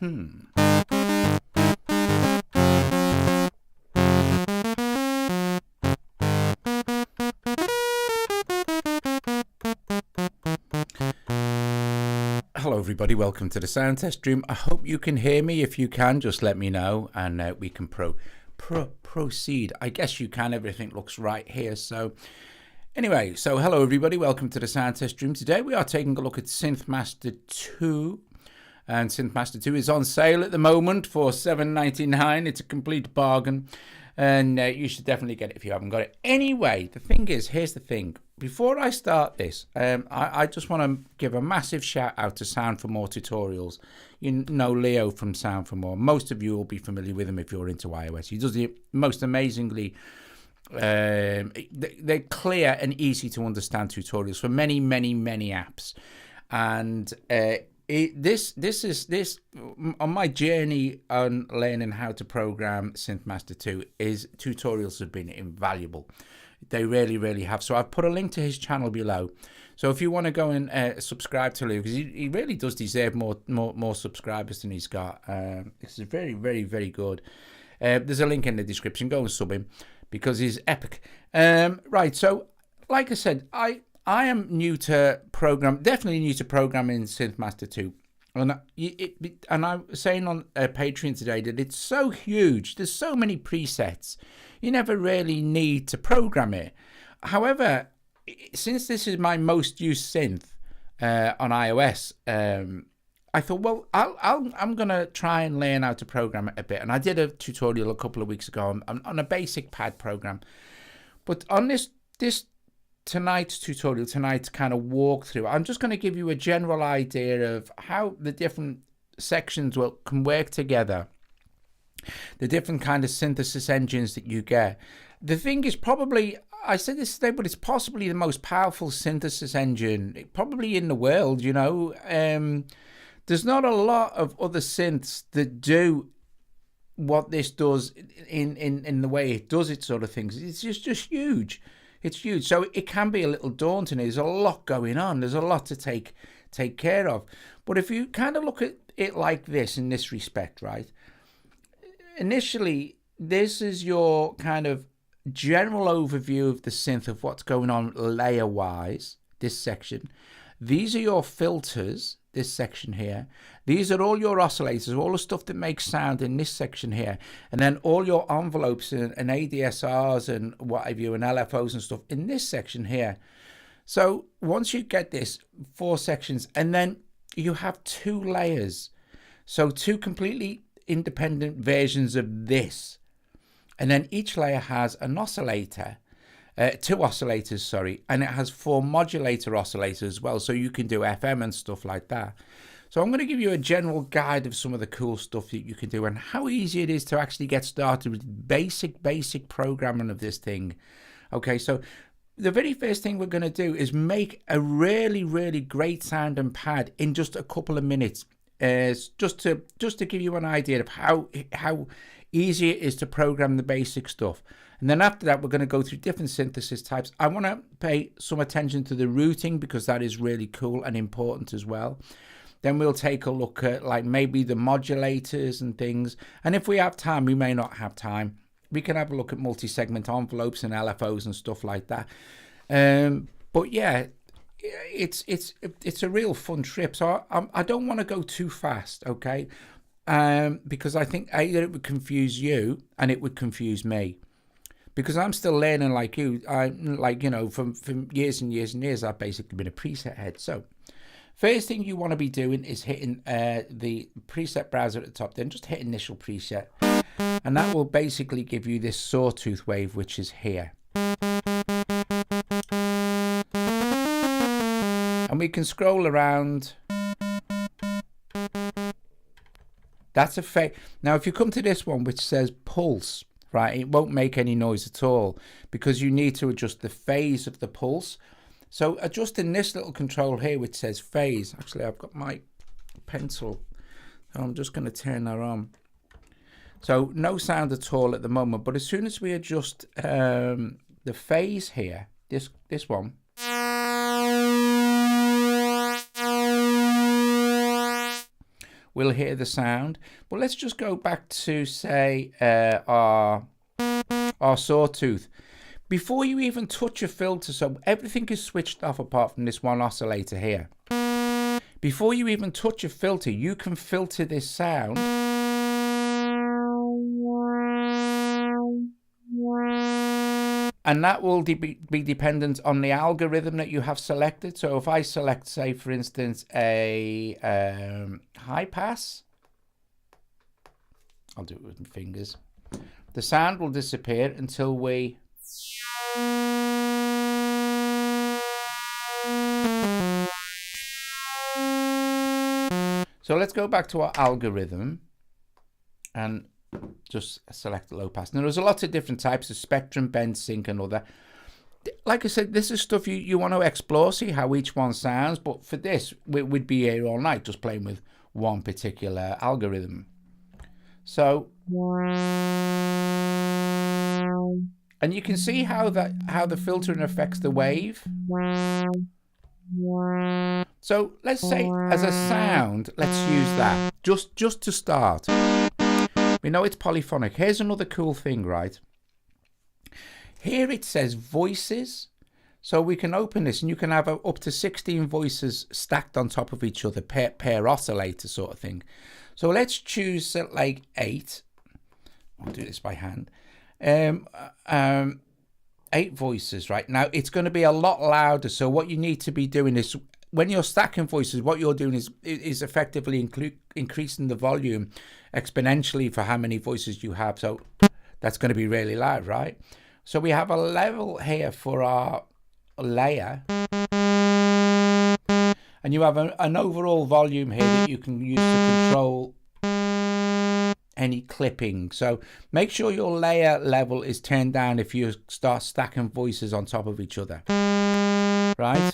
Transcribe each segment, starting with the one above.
Hello everybody, welcome to the sound test room. I hope you can hear me. If you can, just let me know and we can proceed. I guess you can, everything looks right here. So anyway, so hello everybody, welcome to the sound test room. Today we are taking a look at SynthMaster 2. And SynthMaster 2 is on sale at the moment for $7.99. It's a complete bargain. And you should definitely get it if you haven't got it. Anyway, the thing is, here's the thing. Before I start this, I just want to give a massive shout out to SoundForMore tutorials. You know Leo from SoundForMore. Most of you will be familiar with him if you're into iOS. He does the most amazingly, they're clear and easy to understand tutorials for many, many, many apps. And this on my journey on learning how to program SynthMaster 2 is tutorials have been invaluable. They really have. So I've put a link to his channel below. So if you want to go and subscribe to Lou, because he really does deserve more subscribers than he's got. This is very good. There's a link in the description. Go and sub him because he's epic. Right. So like I said, I am new to definitely new to programming SynthMaster 2. And I was saying on Patreon today that it's so huge. There's so many presets. You never really need to program it. However, since this is my most used synth on iOS, I thought, well, I'm going to try and learn how to program it a bit. And I did a tutorial a couple of weeks ago on a basic pad program. But on tonight's tutorial, tonight's kind of walkthrough, I'm just going to give you a general idea of how the different sections can work together, the different kind of synthesis engines that you get. The thing is, probably, I said this today, but it's possibly the most powerful synthesis engine probably in the world. You know, there's not a lot of other synths that do what this does in the way it does it, sort of things. It's just huge. It's huge. So it can be a little daunting. There's a lot going on. There's a lot to take care of. But if you kind of look at it like this, in this respect, right? Initially, this is your kind of general overview of the synth, of what's going on layer-wise, this section. These are your filters, this section here. These are all your oscillators, all the stuff that makes sound in this section here. And then all your envelopes and ADSRs and what have you, and LFOs and stuff in this section here. So once you get this, 4 sections, and then you have 2 layers. So 2 completely independent versions of this. And then each layer has an oscillator. 2 oscillators, sorry, and it has 4 modulator oscillators as well, so you can do FM and stuff like that. So I'm going to give you a general guide of some of the cool stuff that you can do and how easy it is to actually get started with basic programming of this thing. Okay, so the very first thing we're going to do is make a really great sound and pad in just a couple of minutes, just to give you an idea of how easy it is to program the basic stuff. And then after that, we're going to go through different synthesis types. I want to pay some attention to the routing because that is really cool and important as well. Then we'll take a look at like maybe the modulators and things. And if we have time, we may not have time, we can have a look at multi-segment envelopes and LFOs and stuff like that. But yeah, it's a real fun trip. So I don't want to go too fast, okay? Because I think either it would confuse you and it would confuse me. Because I'm still learning like you. I'm like, you know, from years and years, I've basically been a preset head. So first thing you want to be doing is hitting the preset browser at the top, then just hit initial preset. And that will basically give you this sawtooth wave, which is here. And we can scroll around. That's a fade. Now, if you come to this one, which says pulse, right, it won't make any noise at all because you need to adjust the phase of the pulse. So adjusting this little control here, which says phase. Actually, I've got my pencil. So I'm just going to turn that on. So no sound at all at the moment. But as soon as we adjust the phase here, this one, we'll hear the sound. But let's just go back to, say, our sawtooth. Before you even touch a filter, so everything is switched off apart from this one oscillator here. Before you even touch a filter, you can filter this sound. And that will be dependent on the algorithm that you have selected. So if I select, say, for instance, a high pass, I'll do it with my fingers. The sound will disappear until we... So let's go back to our algorithm and just select the low pass. Now there's a lot of different types of spectrum, bend, sync and other. Like I said, this is stuff you want to explore, see how each one sounds, but for this we'd be here all night just playing with one particular algorithm. So, and you can see how the filtering affects the wave. So let's say as a sound, let's use that just to start. We know it's polyphonic. Here's another cool thing, right? Here it says voices. So we can open this and you can have up to 16 voices stacked on top of each other, pair oscillator sort of thing. So let's choose like 8. I'll do this by hand. 8 voices, right? Now it's going to be a lot louder. So what you need to be doing is, when you're stacking voices, what you're doing is effectively increasing the volume exponentially for how many voices you have. So that's going to be really loud, right? So we have a level here for our layer. And you have an overall volume here that you can use to control any clipping. So make sure your layer level is turned down if you start stacking voices on top of each other. Right?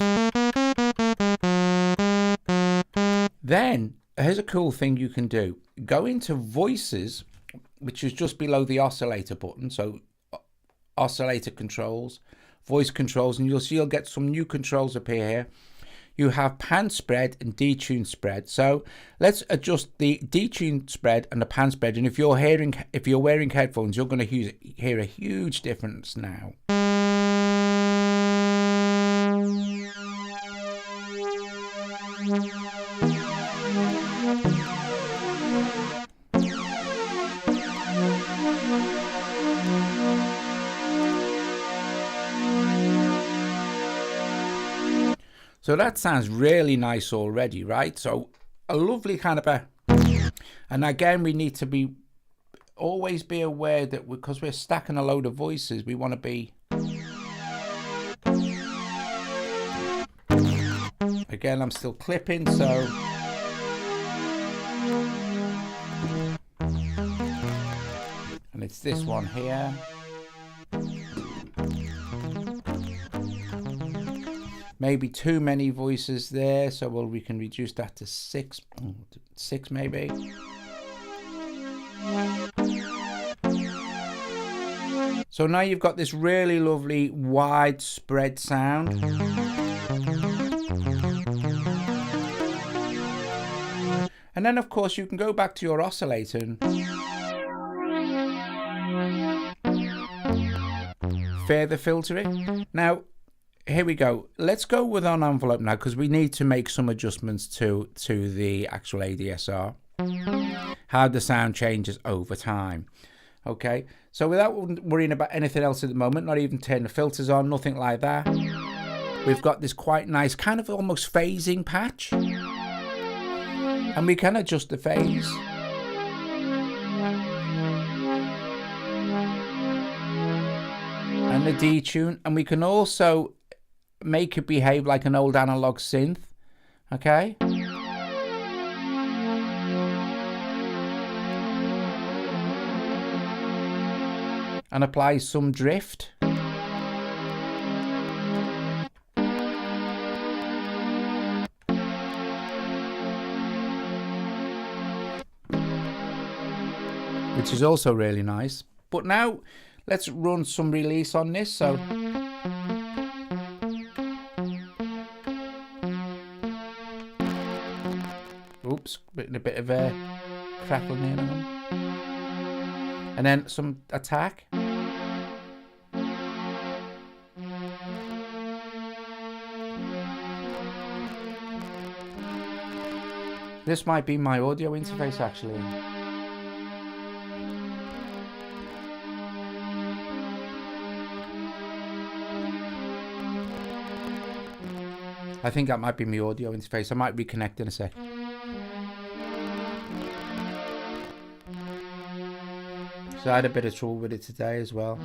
Then, here's a cool thing you can do. Go into voices, which is just below the oscillator button. So, oscillator controls, voice controls, and you'll get some new controls appear here. You have pan spread and detune spread. So, let's adjust the detune spread and the pan spread. And if you're wearing headphones, you're going to hear a huge difference now. So that sounds really nice already, right? So a lovely kind of and again, we need to always be aware that because we're stacking a load of voices, we want to be, again, I'm still clipping, so and it's this one here. Maybe too many voices there, so we can reduce that to 6 maybe. So now you've got this really lovely widespread sound. And then of course you can go back to your oscillator and further filter it. Now here we go. Let's go with an envelope now, because we need to make some adjustments to the actual ADSR. How the sound changes over time. Okay, so without worrying about anything else at the moment, not even turning the filters on, nothing like that. We've got this quite nice kind of almost phasing patch. And we can adjust the phase. And the detune. And we can also make it behave like an old analog synth, okay? And apply some drift. Which is also really nice. But now let's run some release on this. So Oops, a bit of a crackling in on. And then some attack. This might be my audio interface actually. I think that might be my audio interface. I might reconnect in a sec. So I had a bit of trouble with it today as well.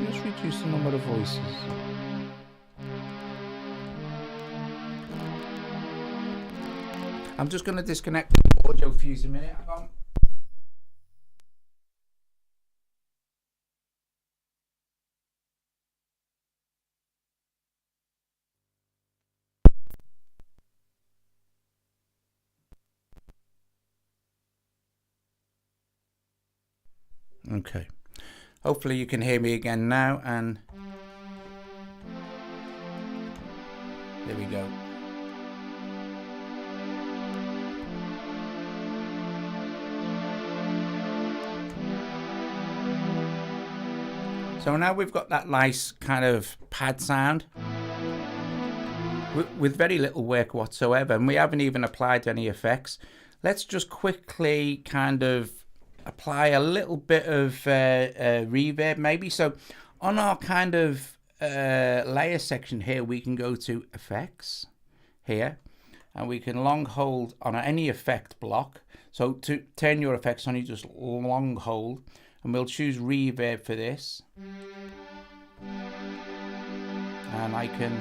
Just reduce the number of voices. I'm just going to disconnect the audio fuse a minute. Hang on. Okay, hopefully you can hear me again now, and there we go. So now we've got that nice kind of pad sound with very little work whatsoever, and we haven't even applied any effects. Let's just quickly kind of apply a little bit of reverb maybe. So on our kind of layer section here, we can go to effects here, and we can long hold on any effect block. So to turn your effects on, you just long hold, and we'll choose reverb for this, and I can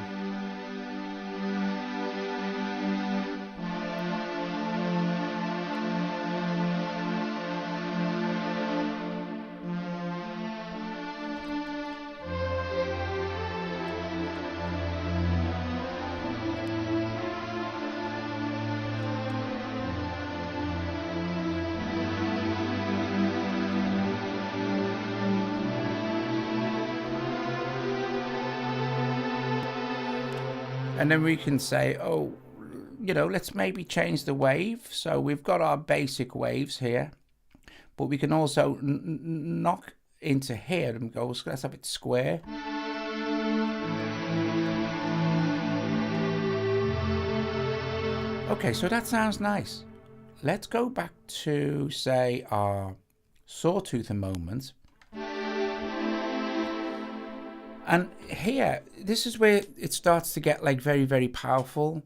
and then we can say, oh, you know, let's maybe change the wave. So we've got our basic waves here, but we can also knock into here and go, so let's have it square. Okay, so that sounds nice. Let's go back to, say, our sawtooth a moment. And here, this is where it starts to get like very, very powerful.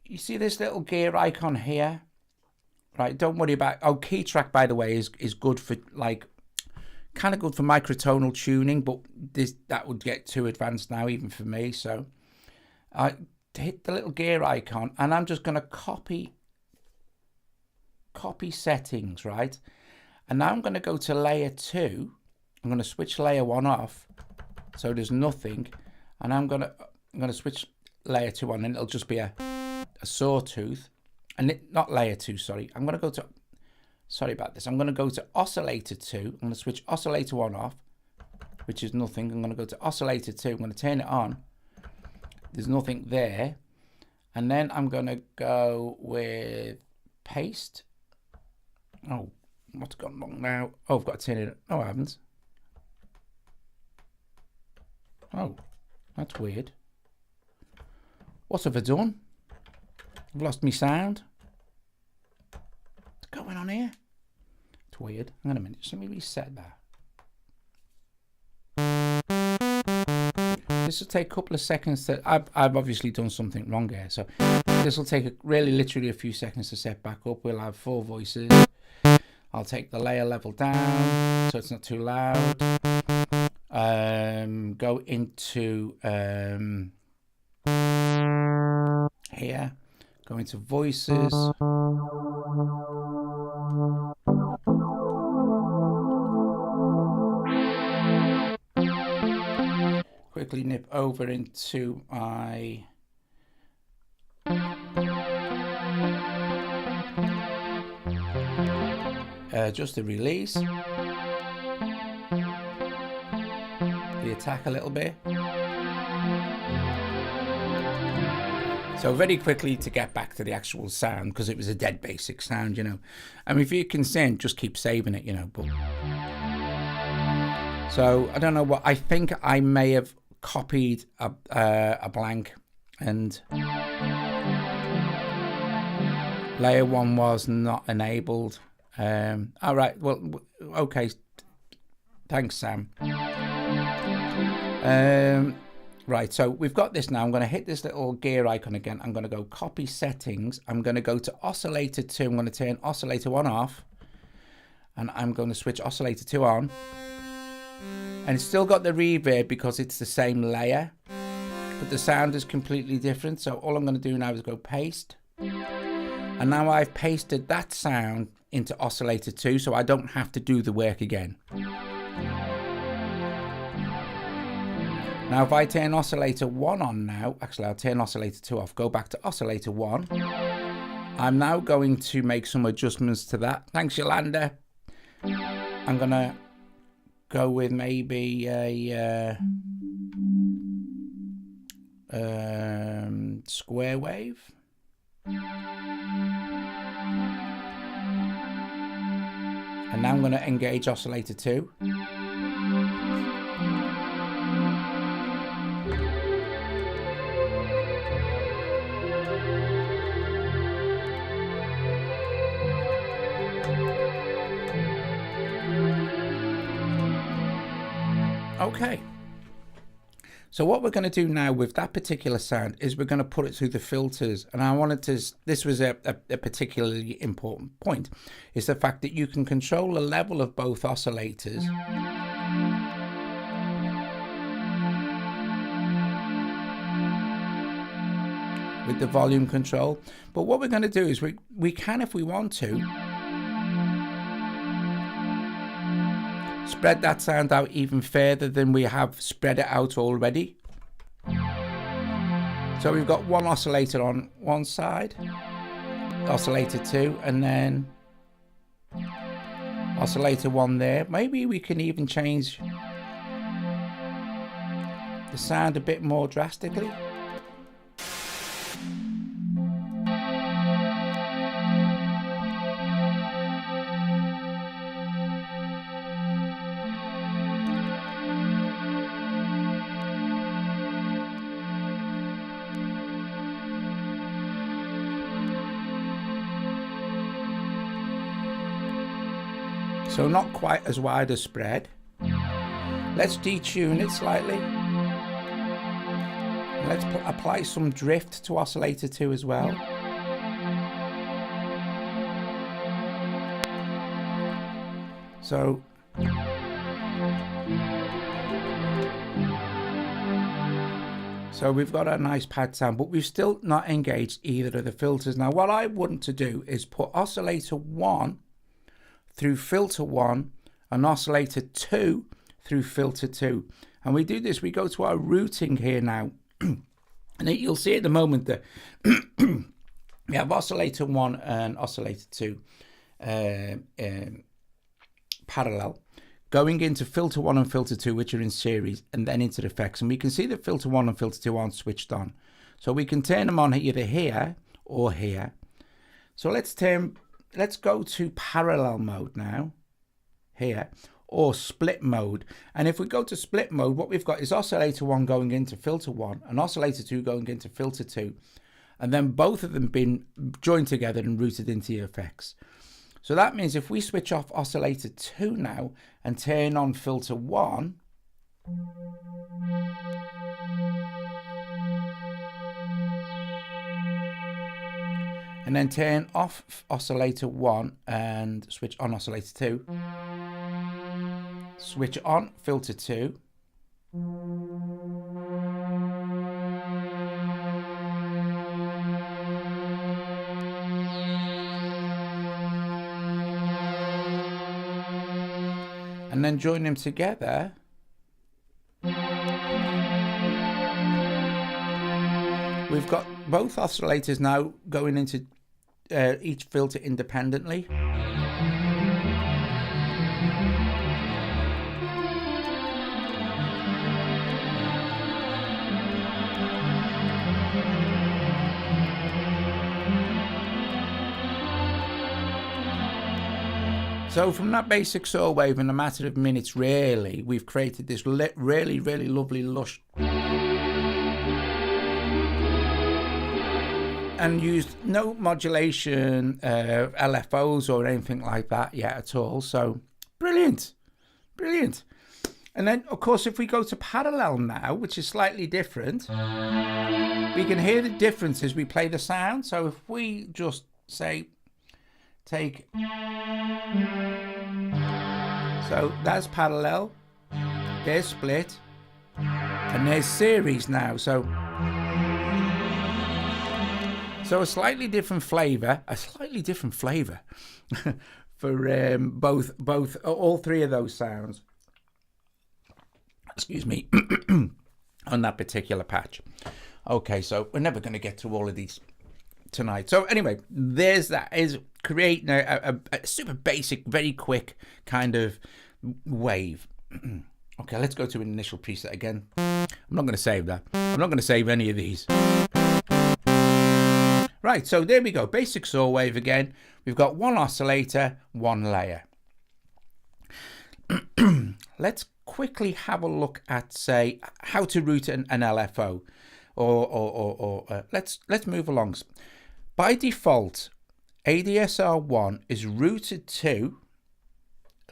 You see this little gear icon here? Right, don't worry about, oh, key track, by the way, is good for like, kind of good for microtonal tuning, but that would get too advanced now, even for me. So I hit the little gear icon, and I'm just going to copy settings, right? And now I'm going to go to layer 2. I'm going to switch layer 1 off, so there's nothing, and I'm gonna switch layer 2 on, and it'll just be a sawtooth, and not layer 2, sorry. I'm gonna go to, sorry about this, I'm gonna go to oscillator 2. I'm gonna switch oscillator 1 off, which is nothing. I'm gonna go to oscillator 2. I'm gonna turn it on. There's nothing there, and then I'm gonna go with paste. Oh, what's gone wrong now? Oh, I've got to turn it. No, I haven't. Oh, that's weird. What have I done? I've lost my sound. What's going on here? It's weird. Hang on a minute. Just let me reset that. This will take a couple of seconds to... I've obviously done something wrong here. So this will take literally a few seconds to set back up. We'll have 4 voices. I'll take the layer level down so it's not too loud. Go into here, go into voices, quickly nip over into my just the release, the attack a little bit. So very quickly to get back to the actual sound, because it was a dead basic sound, you know. I mean, if you're concerned, just keep saving it, you know. But so I don't know what, I think I may have copied a blank, and layer 1 was not enabled. All right, well, okay. Thanks, Sam. Right, so we've got this now. I'm going to hit this little gear icon again. I'm going to go copy settings. I'm going to go to oscillator 2. I'm going to turn oscillator 1 off. And I'm going to switch oscillator 2 on. And it's still got the reverb because it's the same layer. But the sound is completely different. So all I'm going to do now is go paste. And now I've pasted that sound into oscillator 2, so I don't have to do the work again. Now if I turn oscillator 1 on now, actually I'll turn oscillator 2 off, go back to oscillator 1. I'm now going to make some adjustments to that. Thanks, Yolanda. I'm going to go with maybe a square wave. And now I'm going to engage oscillator 2. Okay, so what we're going to do now with that particular sound is we're going to put it through the filters, and I wanted to, this was a particularly important point, is the fact that you can control the level of both oscillators with the volume control. But what we're going to do is we can, if we want to, spread that sound out even further than we have spread it out already. So we've got one oscillator on one side, oscillator 2, and then oscillator 1 there. Maybe we can even change the sound a bit more drastically. So not quite as wide a spread. Let's detune it slightly. Let's apply some drift to oscillator 2 as well. So we've got a nice pad sound, but we've still not engaged either of the filters. Now what I want to do is put oscillator 1 through filter 1 and oscillator 2 through filter 2. And we do this, we go to our routing here now. And you'll see at the moment that we have oscillator 1 and oscillator 2 parallel, going into filter 1 and filter 2, which are in series, and then into the effects. And we can see that filter 1 and filter 2 aren't switched on. So we can turn them on either here or here. So let's go to parallel mode now, here, or split mode. And if we go to split mode, what we've got is oscillator 1 going into filter 1 and oscillator 2 going into filter 2, and then both of them being joined together and routed into the effects. So that means if we switch off oscillator 2 now and turn on filter 1, and then turn off oscillator 1 and switch on oscillator 2. Switch on filter 2. And then join them together. We've got both oscillators now going into each filter independently. So from that basic saw wave, in a matter of minutes, really, we've created this really, really lovely lush, and used no modulation, LFOs or anything like that yet at all. So brilliant, brilliant. And then, of course, if we go to parallel now, which is slightly different, we can hear the difference as we play the sound. So if we just say, take, so that's parallel, there's split, and there's series now. So a slightly different flavor, for both all three of those sounds. Excuse me, on that particular patch. Okay, so we're never going to get to all of these tonight. So anyway, there's that, is creating a super basic, very quick kind of wave. Okay, let's go to an initial preset again. I'm not going to save that. I'm not going to save any of these. Right, so there we go. Basic saw wave again. We've got one oscillator, one layer. Let's quickly have a look at, say, how to route an LFO, or let's move along. By default, ADSR 1 is routed to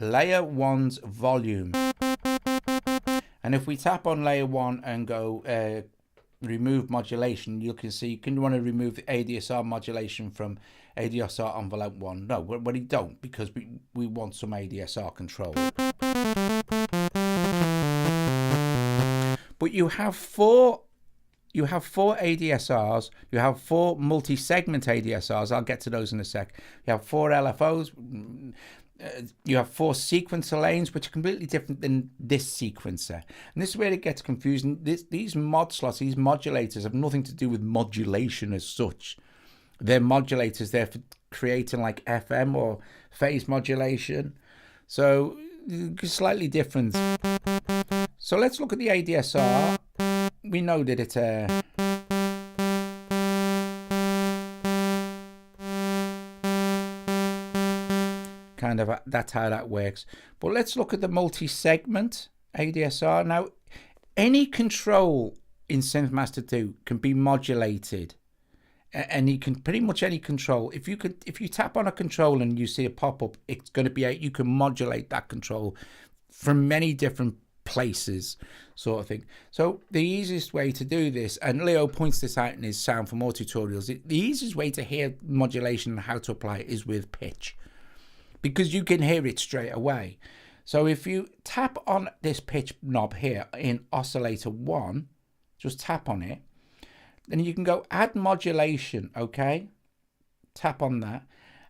layer 1's volume, and if we tap on layer 1 and go remove modulation, you can see you can want to remove the ADSR modulation from ADSR envelope 1. No, we don't, because we want some ADSR control. But you have four ADSRs, you have 4 multi-segment ADSRs, I'll get to those in a sec. You have 4 LFOs, you have 4 sequencer lanes, which are completely different than this sequencer. And this is where it gets confusing. These mod slots, these modulators, have nothing to do with modulation as such. They're modulators, they're for creating like FM or phase modulation. So slightly different. So let's look at the ADSR. We know that it's a kind of that's how that works. But let's look at the multi-segment ADSR. Now, any control in SynthMaster 2 can be modulated, and you can pretty much any control. If you tap on a control and you see a pop-up, it's going to be you can modulate that control from many different places, sort of thing. So the easiest way to do this, and Leo points this out in his SoundForMore tutorials, the easiest way to hear modulation and how to apply it is with pitch, because you can hear it straight away. So if you tap on this pitch knob here in oscillator 1, just tap on it, then you can go add modulation. Okay, tap on that,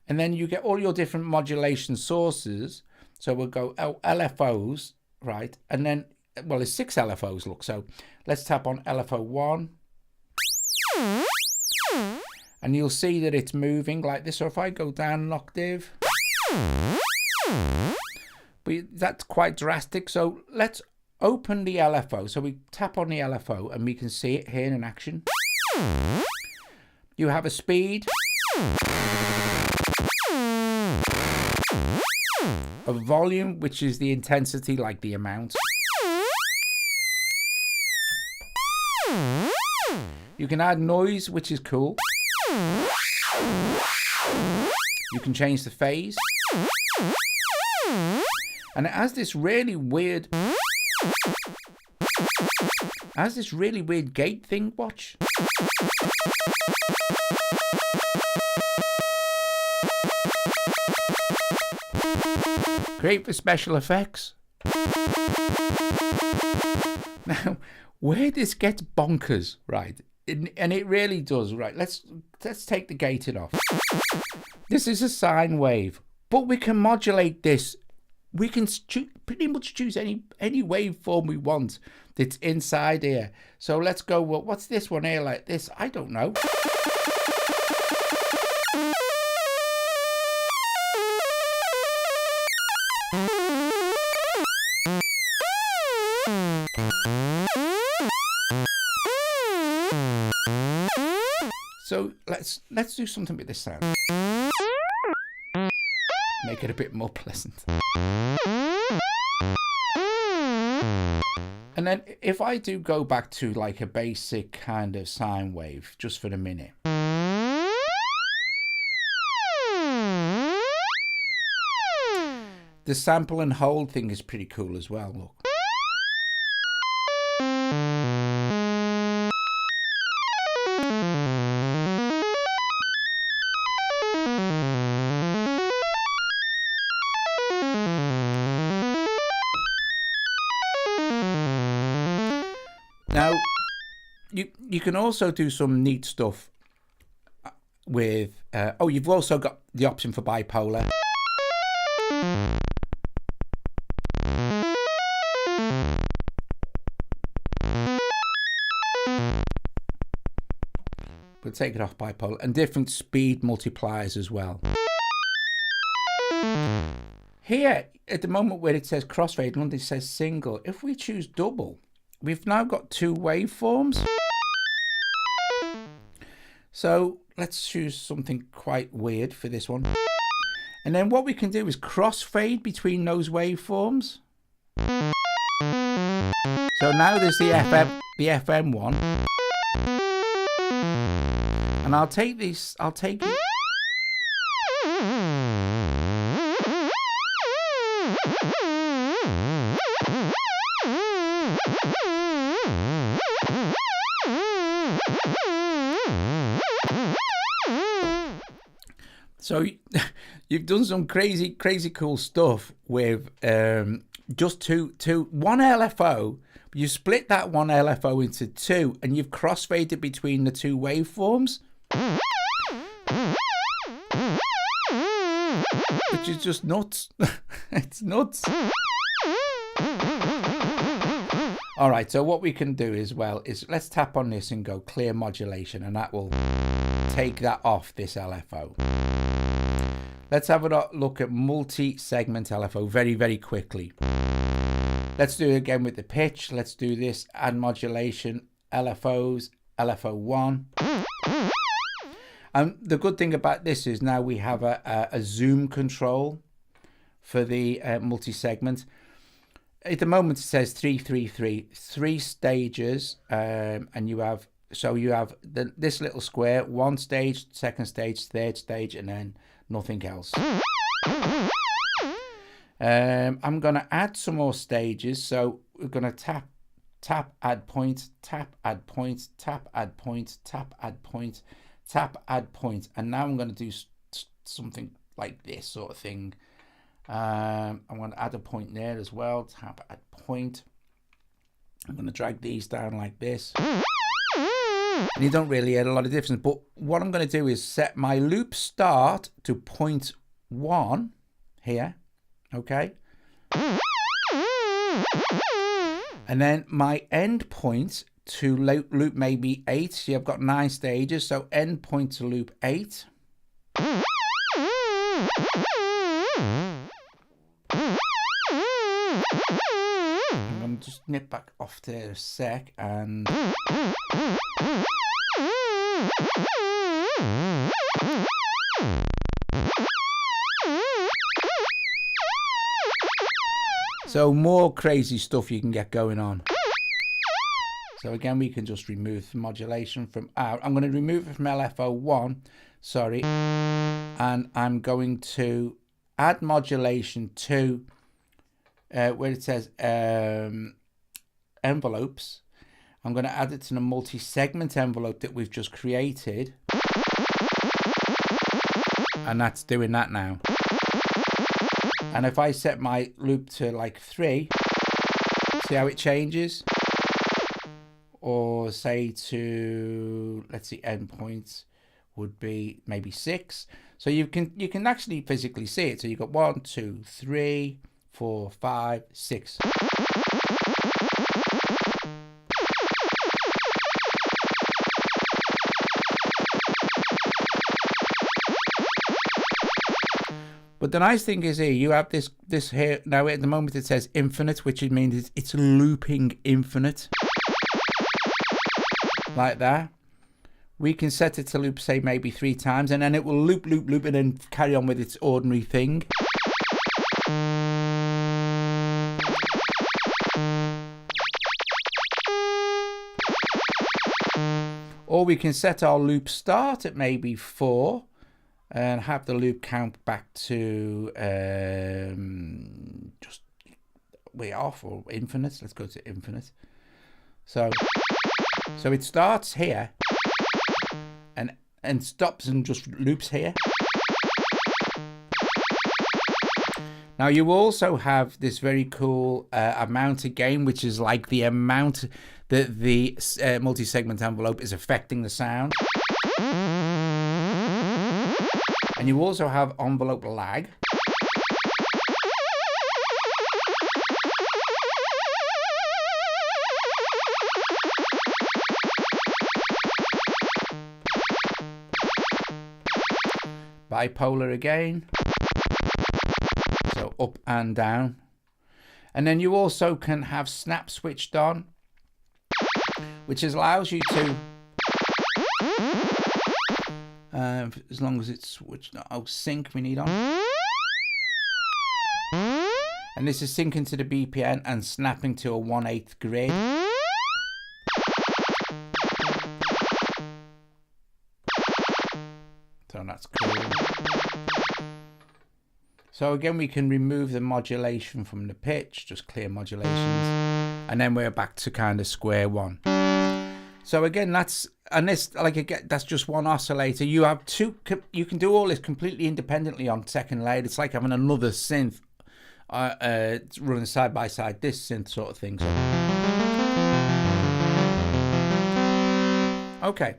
and then you get all your different modulation sources. So we'll go LFOs, right? And then, well, there's 6 LFOs, look. So let's tap on LFO 1. And you'll see that it's moving like this. So if I go down an octave, but that's quite drastic. So let's open the LFO. So we tap on the LFO and we can see it here in action. You have a speed, a volume, which is the intensity, like the amount. You can add noise, which is cool. You can change the phase. And it has this really weird gate thing, watch. Great for special effects. Now, where this gets bonkers, right? And it really does, right? Let's take the gating off. This is a sine wave, but we can modulate this. We can pretty much choose any waveform we want that's inside here. So let's go, well, what's this one here like this? I don't know. So let's do something with this sound. make it a bit more pleasant. And then if I do go back to like a basic kind of sine wave just for a minute. The sample and hold thing is pretty cool as well, look. Now, you can also do some neat stuff with, oh, you've also got the option for bipolar. We'll take it off bipolar, and different speed multipliers as well. Here, at the moment where it says crossfade, and it says single, if we choose double, we've now got two waveforms. So let's choose something quite weird for this one. And then what we can do is crossfade between those waveforms. So now there's the FM one. And I'll take this, I'll take it. So you've done some crazy cool stuff with just one LFO. You split that one LFO into two, and you've crossfaded between the two waveforms, which is just nuts. It's nuts. All right, so what we can do as well is let's tap on this and go clear modulation, and that will take that off this LFO. Let's have a look at multi-segment LFO very quickly. Let's do it again with the pitch. Let's do this, add modulation, LFOs, LFO1. And the good thing about this is now we have a zoom control for the multi-segment. At the moment it says 333, 3 stages, and you have this little square, 1 stage, 2nd stage, 3rd stage, and then nothing else. I'm going to add some more stages, so we're going to tap, add point, tap, add point, tap, add point, tap, add point, tap, add point, and now I'm going to do something like this sort of thing. I'm going to add a point there as well, tap, add point. I'm going to drag these down like this. And you don't really get a lot of difference, but what I'm going to do is set my loop start to 0.1 here. Okay, and then my end point to loop maybe 8. See, I've got 9 stages, so end point to loop 8. I'm going to just nip back off there a sec and so more crazy stuff you can get going on. So again, we can just remove the modulation from out. I'm going to remove it from LFO1, sorry, and I'm going to add modulation to where it says envelopes. I'm going to add it to the multi-segment envelope that we've just created, and that's doing that now. And if I set my loop to like 3, see how it changes? Or say to, let's see, endpoints would be maybe 6. So you can actually physically see it. So you've got 1, 2, 3, 4, 5, 6. But the nice thing is here, you have this here, now at the moment it says infinite, which means it's looping infinite. Like that. We can set it to loop, say, maybe 3 times, and then it will loop, and then carry on with its ordinary thing. Or we can set our loop start at maybe 4 and have the loop count back to just way off or infinite. Let's go to infinite. So it starts here and stops and just loops here. Now you also have this very cool amount again, which is like the amount that the multi-segment envelope is affecting the sound. And you also have envelope lag. Bipolar again. So up and down. And then you also can have snap switched on, which allows you to, as long as it's switched on, oh, sync we need on. And this is syncing to the BPM and snapping to a 1/8 grid. So that's cool. So again, we can remove the modulation from the pitch, just clear modulations, and then we're back to kind of square one. So again, that's just one oscillator. You have two. You can do all this completely independently on second layer. It's like having another synth running side by side. This synth sort of thing. So. Okay.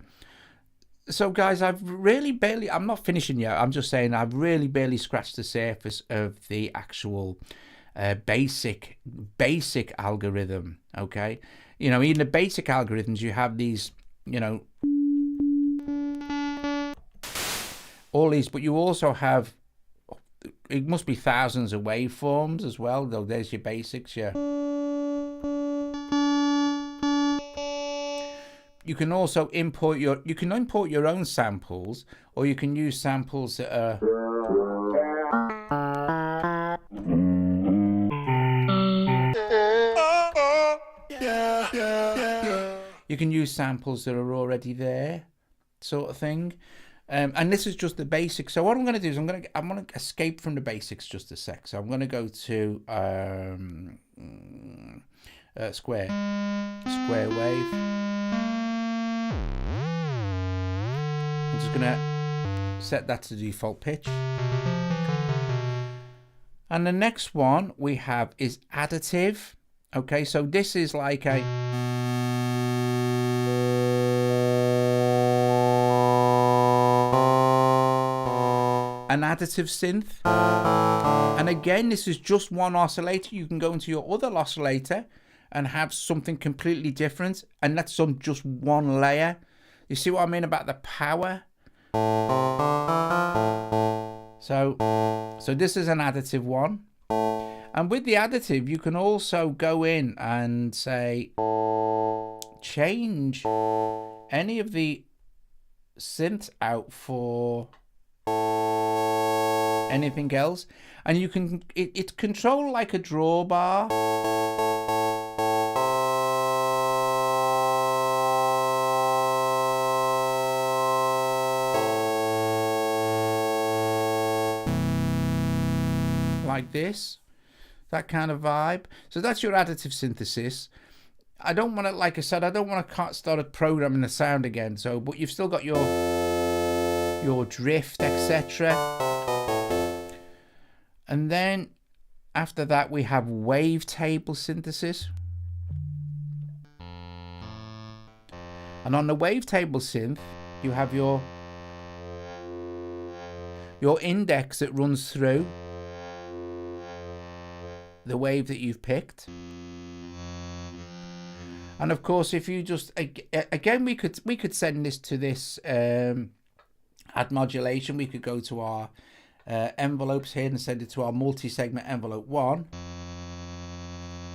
So guys, I've really barely, I'm not finishing yet, I'm just saying I've really barely scratched the surface of the actual basic algorithm, okay? You know, in the basic algorithms, you have these, you know, all these, but you also have, it must be thousands of waveforms as well, though there's your basics, yeah. You can also import your own samples, or you can use samples that are already there, sort of thing. And this is just the basics. So what I'm going to do is I'm going to escape from the basics just a sec. So I'm going to go to square wave. I'm just going to set that to default pitch. And the next one we have is additive. Okay, so this is like an additive synth. And again, this is just one oscillator. You can go into your other oscillator and have something completely different, and that's on just one layer. You see what I mean about the power? So this is an additive one. And with the additive, you can also go in and say, change any of the synths out for anything else. And you can, it's controlled like a drawbar. Like this, that kind of vibe. So that's your additive synthesis. I don't want to, like I said, I don't want to start programming the sound again. So, but you've still got your drift, etc. And then after that, we have wavetable synthesis. And on the wavetable synth, you have your index that runs through the wave that you've picked. And of course, if you just again, we could send this to this add modulation. We could go to our envelopes here and send it to our multi-segment envelope 1,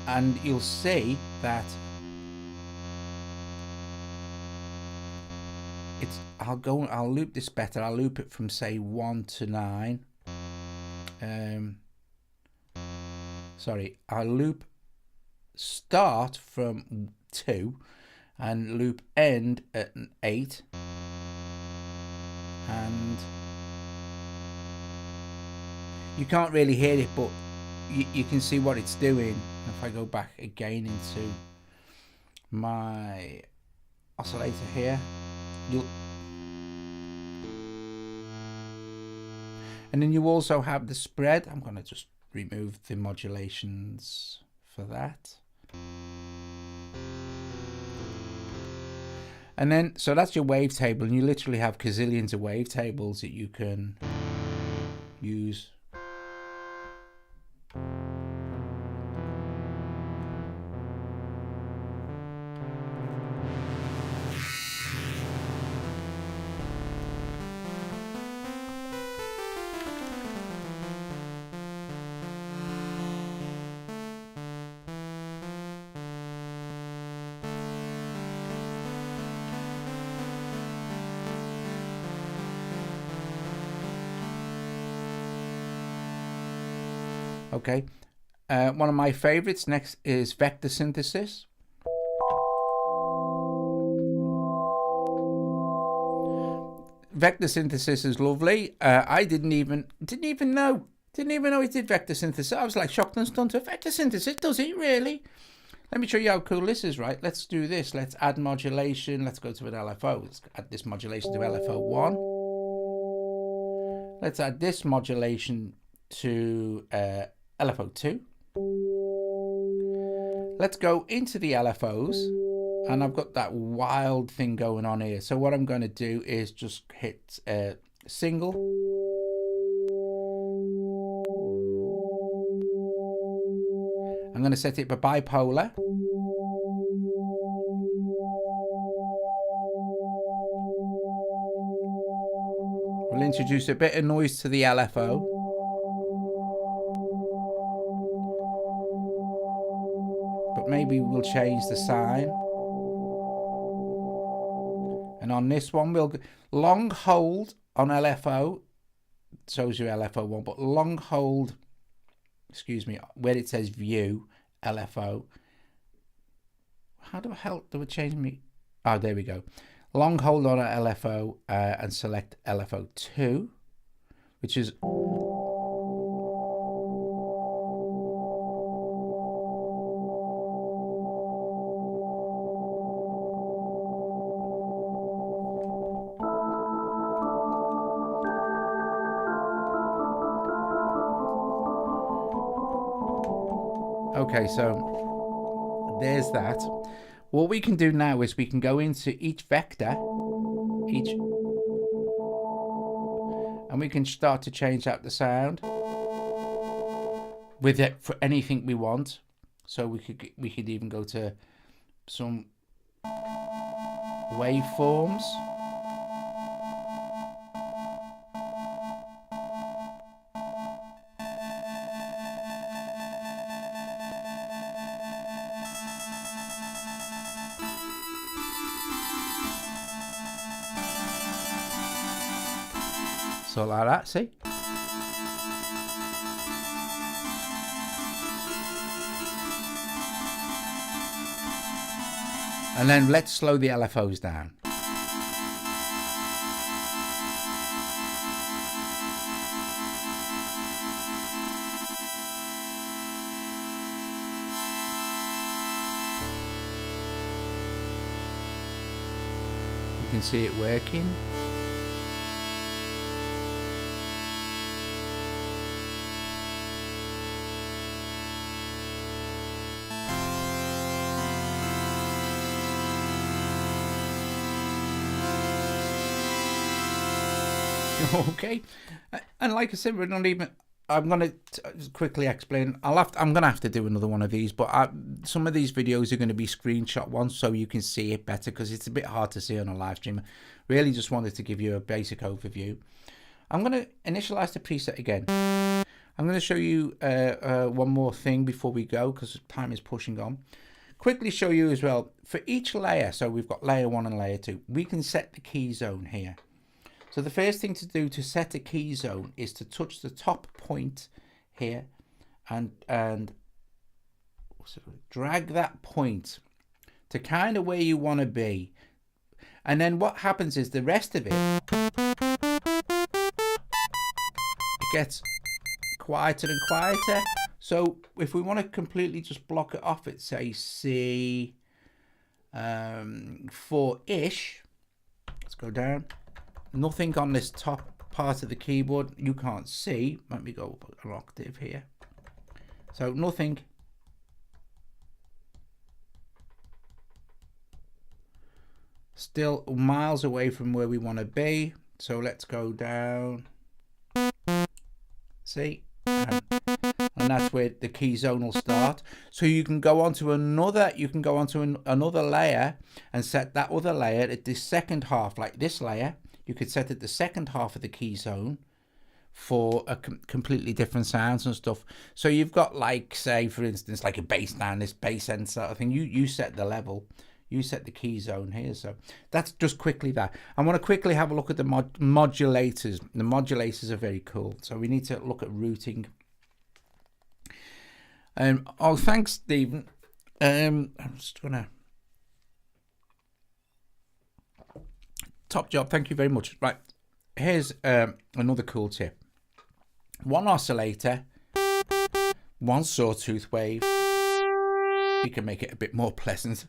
and you'll see that it's, I'll loop this better. I'll loop it from say 1 to 9. sorry, I loop start from 2 and loop end at an 8, and you can't really hear it, but you can see what it's doing. If I go back again into my oscillator here, and then you also have the spread. I'm going to just remove the modulations for that. And then, so that's your wavetable, and you literally have gazillions of wavetables that you can use. Okay, one of my favorites next is vector synthesis. Vector synthesis is lovely. I didn't even know it did vector synthesis. I was like shocked and stunned. Vector synthesis, does it really? Let me show you how cool this is. Right, let's do this. Let's add modulation. Let's go to an LFO. Let's add this modulation to LFO 1. Let's add this modulation to LFO 2. Let's go into the LFOs, and I've got that wild thing going on here. So what I'm going to do is just hit single, I'm going to set it for bipolar. We'll introduce a bit of noise to the LFO. But maybe we'll change the sign. And on this one, we'll long hold on LFO. Shows you LFO 1, but long hold, excuse me, where it says view LFO. How the hell do it change me? Oh, there we go. Long hold on an LFO and select LFO 2, which is okay, so there's that. What we can do now is we can go into each vector, and we can start to change out the sound with it for anything we want. So we could even go to some waveforms. So like that, see? And then let's slow the LFOs down. You can see it working. Okay, and like I said, we're not even. I'm gonna quickly explain. I'm gonna have to do another one of these, but some of these videos are going to be screenshot ones, so you can see it better because it's a bit hard to see on a live stream. Really, just wanted to give you a basic overview. I'm gonna initialize the preset again. I'm gonna show you one more thing before we go because time is pushing on. Quickly show you as well for each layer. So we've got layer 1 and layer 2. We can set the key zone here. So the first thing to do to set a key zone is to touch the top point here and drag that point to kind of where you want to be. And then what happens is the rest of it gets quieter and quieter. So if we want to completely just block it off at say C 4-ish, let's go down. Nothing on this top part of the keyboard you can't see. Let me go up an octave here. So nothing. Still miles away from where we want to be. So let's go down. See? And that's where the key zone will start. So you can go on to another, another layer and set that other layer at the second half, like this layer. You could set it the second half of the key zone for a completely different sounds and stuff. So you've got, like, say for instance, like a bass down, this bass end sort of thing. You set the level, you set the key zone here. So that's just quickly that. I want to quickly have a look at the modulators. The modulators are very cool. So we need to look at routing. Oh, thanks, Stephen. I'm just gonna top job. Thank you very much. Right, here's another cool tip. One oscillator, one sawtooth wave. You can make it a bit more pleasant.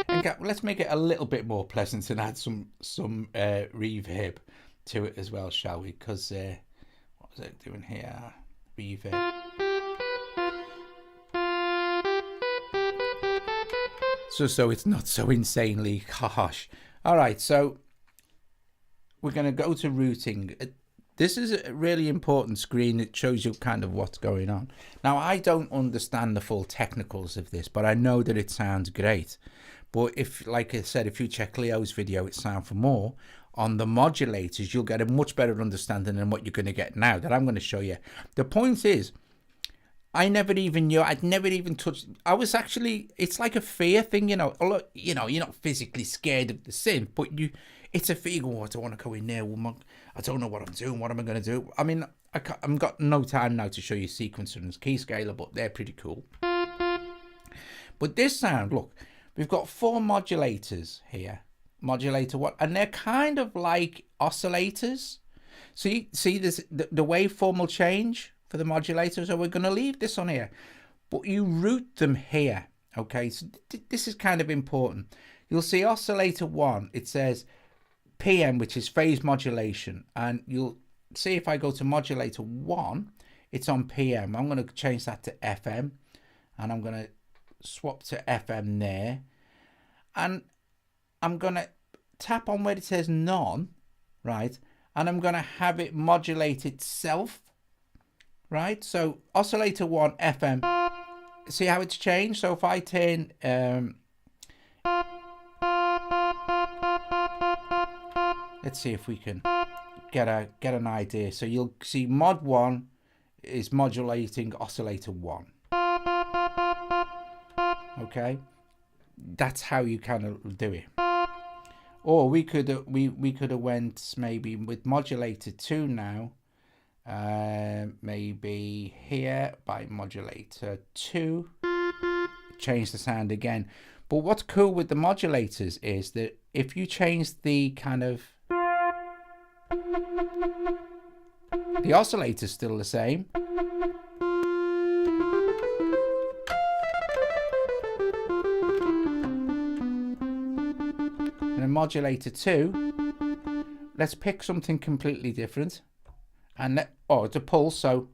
And let's make it a little bit more pleasant and add some reverb to it as well, shall we? Because what was I doing here? Reverb. So it's not so insanely harsh. All right, so we're going to go to routing. This is a really important screen. It shows you kind of what's going on. Now, I don't understand the full technicals of this, but I know that it sounds great. But if, like I said, if you check Leo's video at SoundForMore on the modulators, you'll get a much better understanding than what you're going to get now that I'm going to show you. The point is, I never even knew. I'd never even touched. I was actually. It's like a fear thing, you know. You're not physically scared of the synth, but it's a fear. Oh, I don't want to go in there. I don't know what I'm doing. What am I going to do? I mean, I've got no time now to show you sequencer and key scaler, but they're pretty cool. But this sound, look, we've got 4 modulators here. Modulator 1, and they're kind of like oscillators. See this. The waveform will change for the modulators, so we're going to leave this on here, but you route them here. Okay, so this is kind of important. You'll see oscillator 1, it says PM, which is phase modulation, and you'll see if I go to modulator 1, it's on PM. I'm going to change that to FM, and I'm going to swap to FM there, and I'm going to tap on where it says none, right, and I'm going to have it modulate itself. Right, so oscillator 1 FM. See how it's changed? So if I turn let's see if we can get an idea. So you'll see mod 1 is modulating oscillator 1. Okay, that's how you kind of do it. Or we could have went maybe with modulator 2 now. Maybe here by modulator 2, change the sound again. But what's cool with the modulators is that if you change the kind of the oscillator's still the same, and then modulator 2, let's pick something completely different. And it's a pulse, so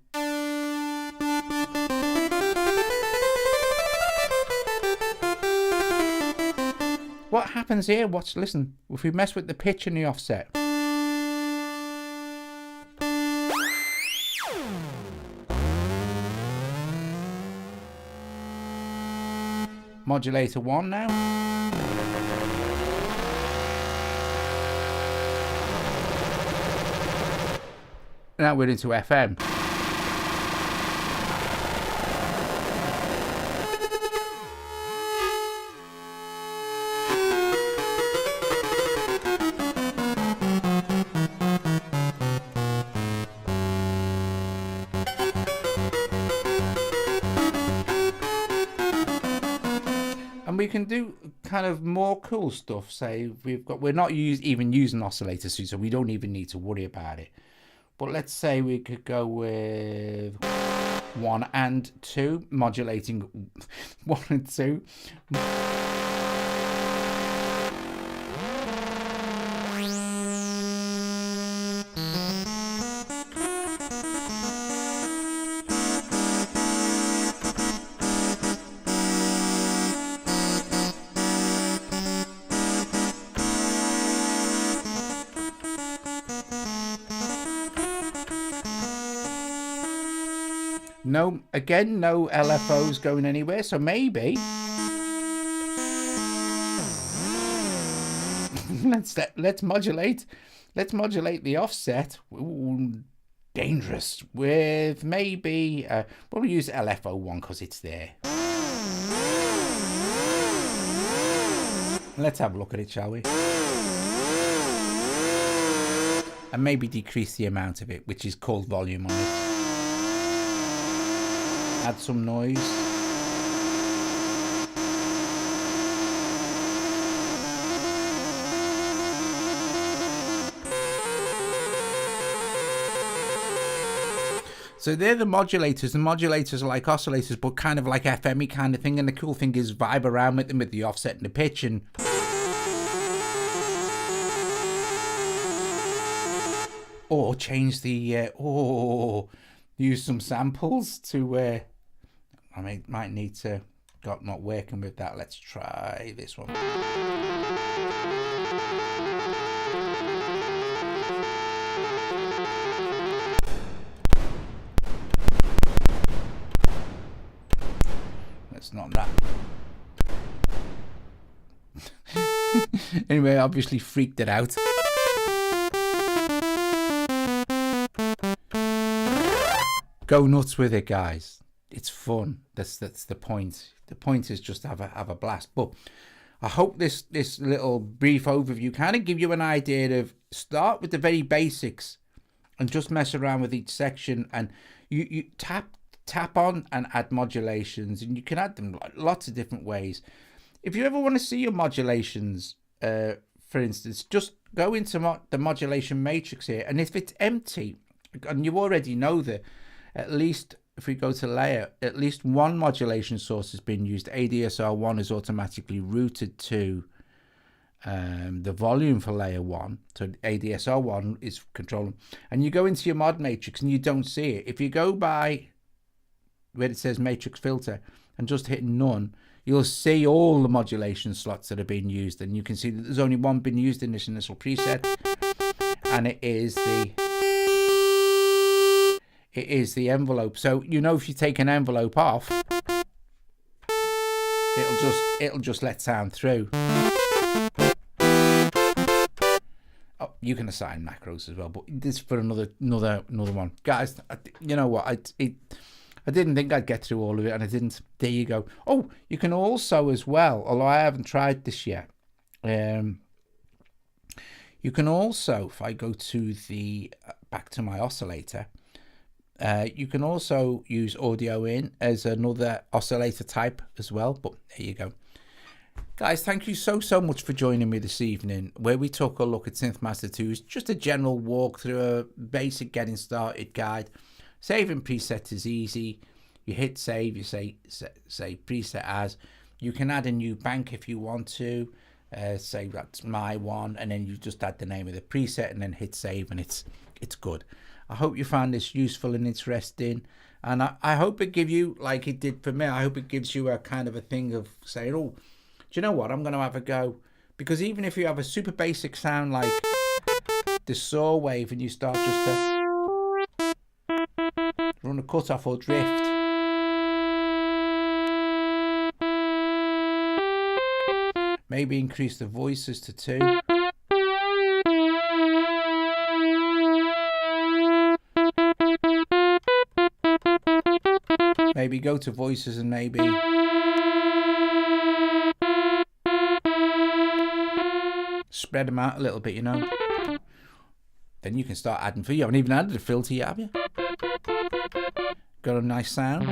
what happens here? Listen, if we mess with the pitch and the offset, modulator 1 now. Now we're into FM. we can do kind of more cool stuff. Say we're not even using oscillators, so we don't even need to worry about it. But let's say we could go with 1 and 2, modulating 1 and 2. No, again, no LFOs going anywhere, so maybe let's modulate the offset. Ooh, dangerous, with maybe we'll use LFO1 because it's there. Let's have a look at it, shall we? And maybe decrease the amount of it, which is called volume on it. Add some noise. So they're the modulators. The modulators are like oscillators, but kind of like FM-y kind of thing. And the cool thing is vibe around with them with the offset and the pitch, and or change the or use some samples to I might need to got not working with that. Let's try this one. That's not that. Anyway, obviously freaked it out. Go nuts with it, guys. It's fun. That's the point. The point is just to have a blast. But I hope this little brief overview kind of give you an idea of start with the very basics and just mess around with each section, and you tap on and add modulations, and you can add them lots of different ways. If you ever want to see your modulations, for instance, just go into the modulation matrix here, and if it's empty and you already know that at least if we go to layer, at least one modulation source has been used. ADSR 1 is automatically routed to the volume for layer 1. So ADSR 1 is controlling. And you go into your mod matrix and you don't see it. If you go by where it says matrix filter and just hit none, you'll see all the modulation slots that are being used. And you can see that there's only one been used in this initial preset. And it is the envelope. So you know, if you take an envelope off, it'll just let sound through. Oh, you can assign macros as well, but this is for another one, guys. You know what? I didn't think I'd get through all of it, and I didn't. There you go. Oh, you can also as well, although I haven't tried this yet. You can also, if I go to the back to my oscillator. You can also use audio in as another oscillator type as well, but there you go. Guys, thank you so much for joining me this evening, where we took a look at SynthMaster 2. It's just a general walkthrough, a basic getting started guide. Saving presets is easy. You hit save, you say preset as. You can add a new bank if you want to. Say that's my one, and then you just add the name of the preset and then hit save, and it's good. I hope you found this useful and interesting, and I hope it gives you, like it did for me, I hope it gives you a kind of a thing of saying, oh, do you know what, I'm going to have a go. Because even if you have a super basic sound like the saw wave and you start just to run a cutoff or drift, maybe increase the voices to 2. Maybe go to voices and maybe spread them out a little bit, you know. Then you can start adding. You haven't even added a filter yet, have you? Got a nice sound.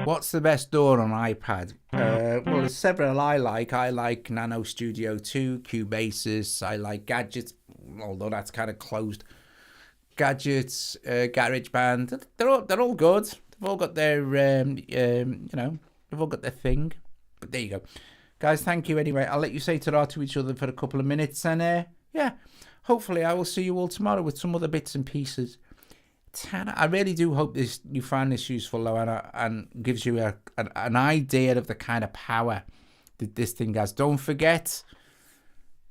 What's the best DAW on iPad? Well, there's several I like. I like Nano Studio 2, Cubasis. I like Gadgets, although that's kind of closed. Gadgets, GarageBand. They're all good. They've all got their they've all got their thing. But there you go, guys. Thank you anyway. I'll let you say ta-ra to each other for a couple of minutes, and yeah, hopefully I will see you all tomorrow with some other bits and pieces. I really do hope you find this useful, though, and gives you an idea of the kind of power that this thing has. Don't forget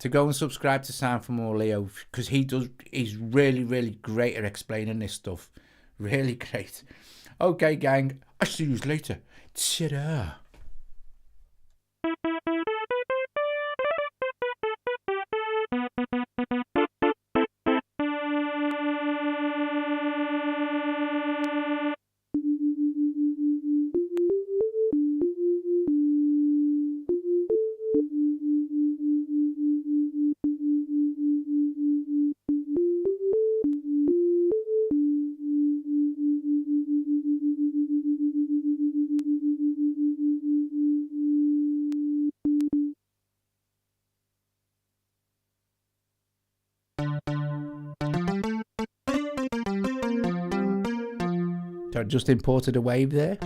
to go and subscribe to SoundForMore Leo, because he's really, really great at explaining this stuff. Really great. Okay, gang. I'll see you later. Ta-da. So I just imported a wave there.